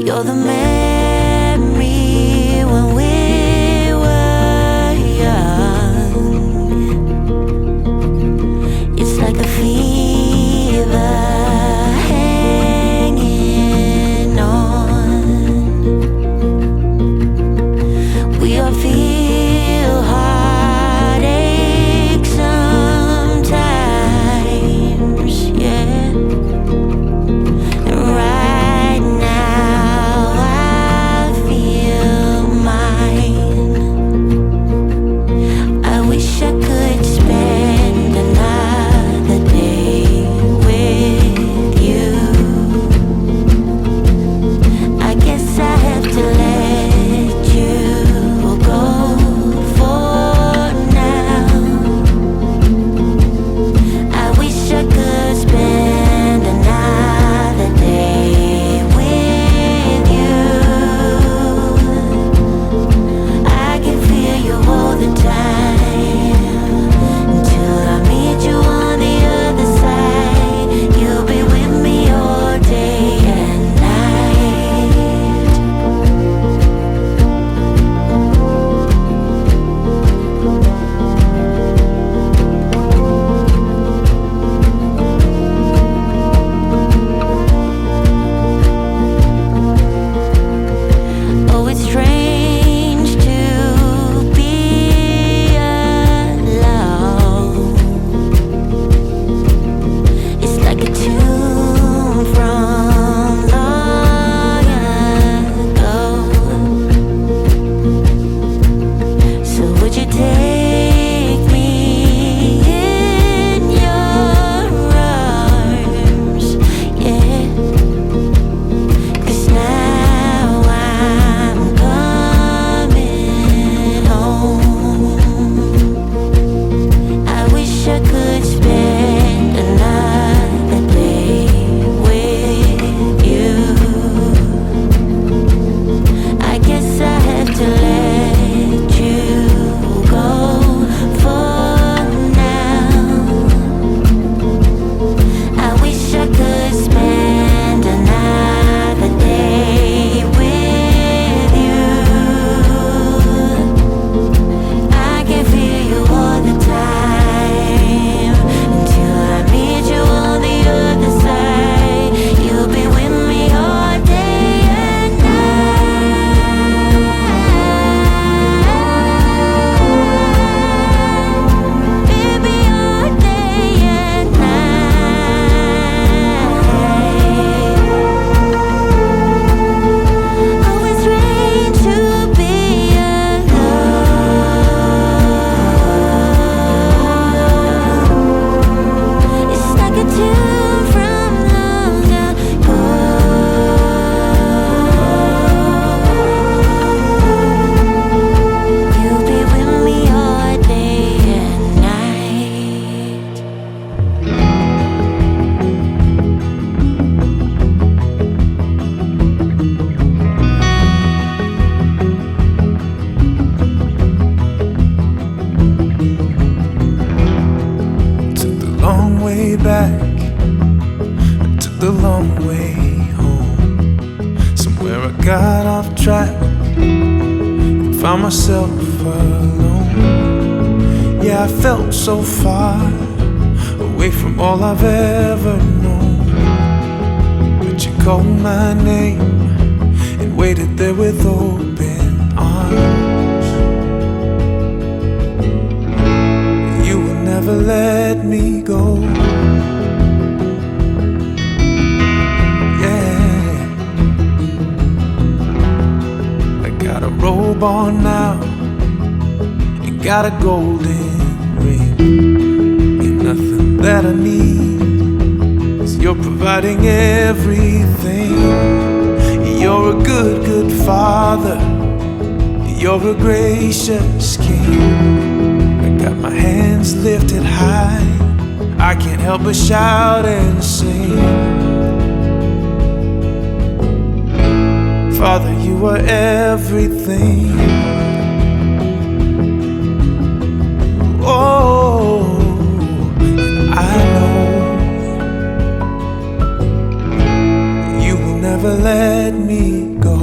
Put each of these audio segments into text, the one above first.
You're the memory when we were young. It's like a fever hanging on. We all feel heartache sometimes, yeah. And right now I feel mine. I wish I could spend another day with you. I guess I have to let you go for now. I wish I could spend another day with you. I can feel you all the time until I meet you on the other side. You'll be with me all day and night. Oh, it's strange to be alone. It's like a tune from long ago. So would you take me in your arms? Yeah. 'Cause now I'm coming home. I wish I could spend another day with you. I guess I have to let you go for now. I wish I could spend another day with you. I can feel you all the time until I meet you on the other side. You'll be with me all day and night. Baby, all day and night. Oh, it's strange to be alone. It's like a tune from long ago. You'll be with me all day and night. Took the long way back, I took the long way home. Somewhere I got off track and found myself alone. Yeah, I felt so far away from all I've ever known. But you called my name and waited there with open arms. You will never let me go. Yeah, I got a robe on now and got a golden ring. Ain't nothing that I need, 'cause you're providing everything. You're a good, good father. You're a gracious king. I got my hands lifted high, I can't help but shout and sing. Father, you are everything. Oh, and I know never let me go.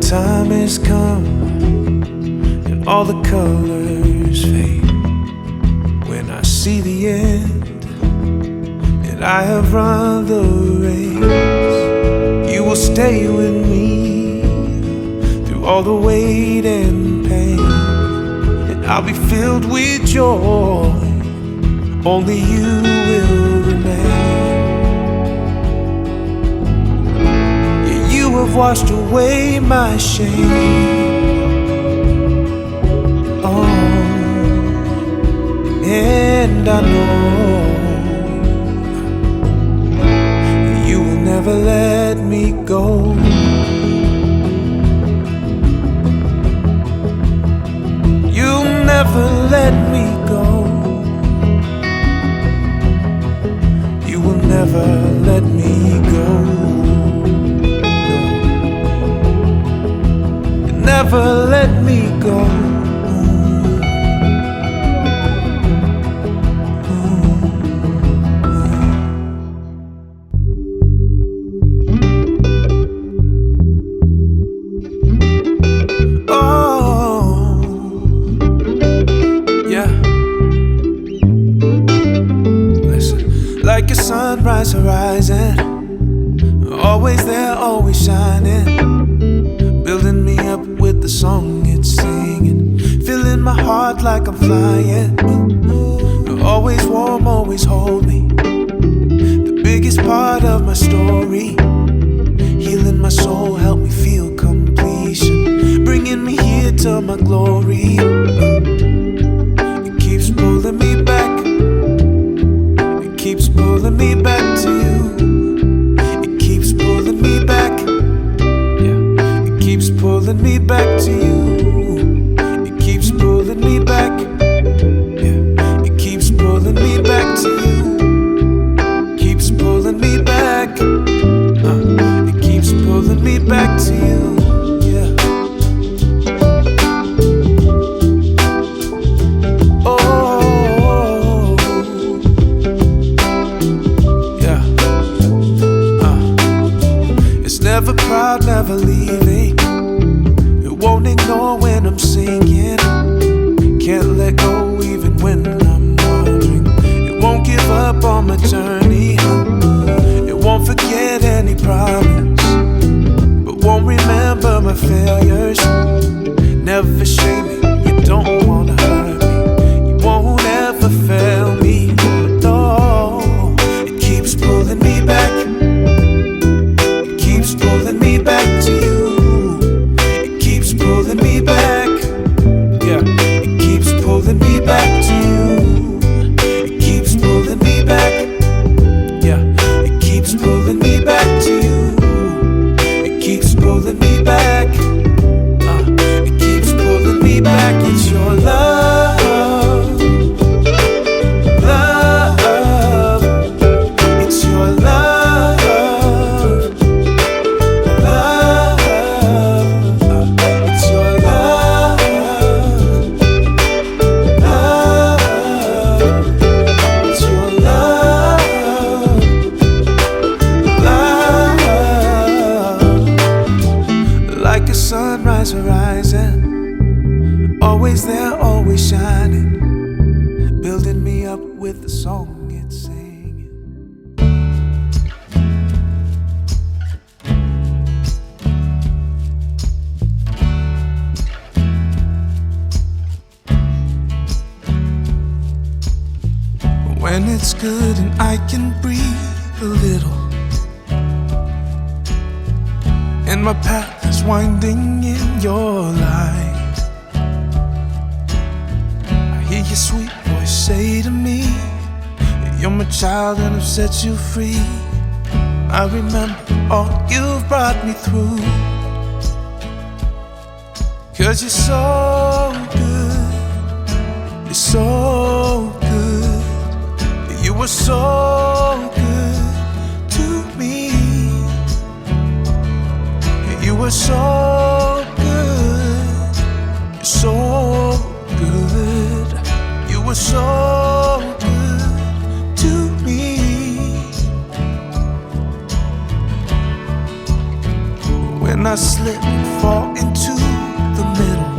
Time has come and all the colors fade. When I see the end and I have run the race, you will stay with me through all the weight and pain, and I'll be filled with joy. Only you will remain. You have washed away my shame. Oh, and I know you will never let me go. You'll never let me go. You will never let me go. Never let me go. Oh, yeah. Listen, like a sunrise horizon, always there, always shining, building me up with the song it's singing, filling my heart like I'm flying. Always warm, always hold me, the biggest part of my story, healing my soul, help me feel completion, bringing me here to my glory. It keeps pulling me back, it keeps pulling me back to you, it keeps pulling me back, keeps pulling me back to you. It keeps pulling me back. Yeah, it keeps pulling me back to you. Keeps pulling me back. It keeps pulling me back to you. Yeah. Oh, yeah. It's never proud, never leaving. Won't ignore when I'm singing. Can't let go even when I'm wandering. It won't give up on my journey. It won't forget any promise, but won't remember my failures. Never shame me, you don't wanna hurt me. You won't ever fail me. No, it keeps pulling me back. It keeps pulling me back to you. Pulling me back, yeah. It keeps pulling me back to you. It keeps pulling me back, yeah. It keeps pulling me back to you. It keeps pulling me back. It keeps pulling me back. It's your love, love. It's your love, love. Sunrise horizon, always there, always shining, building me up with the song it's singing. When it's good and I can breathe a little, and my path is winding in your light, I hear your sweet voice say to me, you're my child and I've set you free. I remember all you've brought me through. 'Cause you're so good, you're so good. You were so good to me. You were so good, you're so good. You were so good to me. When I slip and fall into the middle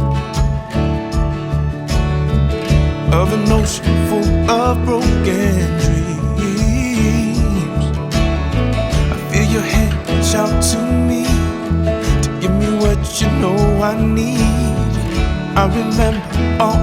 of an ocean full of broken dreams, I feel your hand shout to me to give me what you know I need. I remember all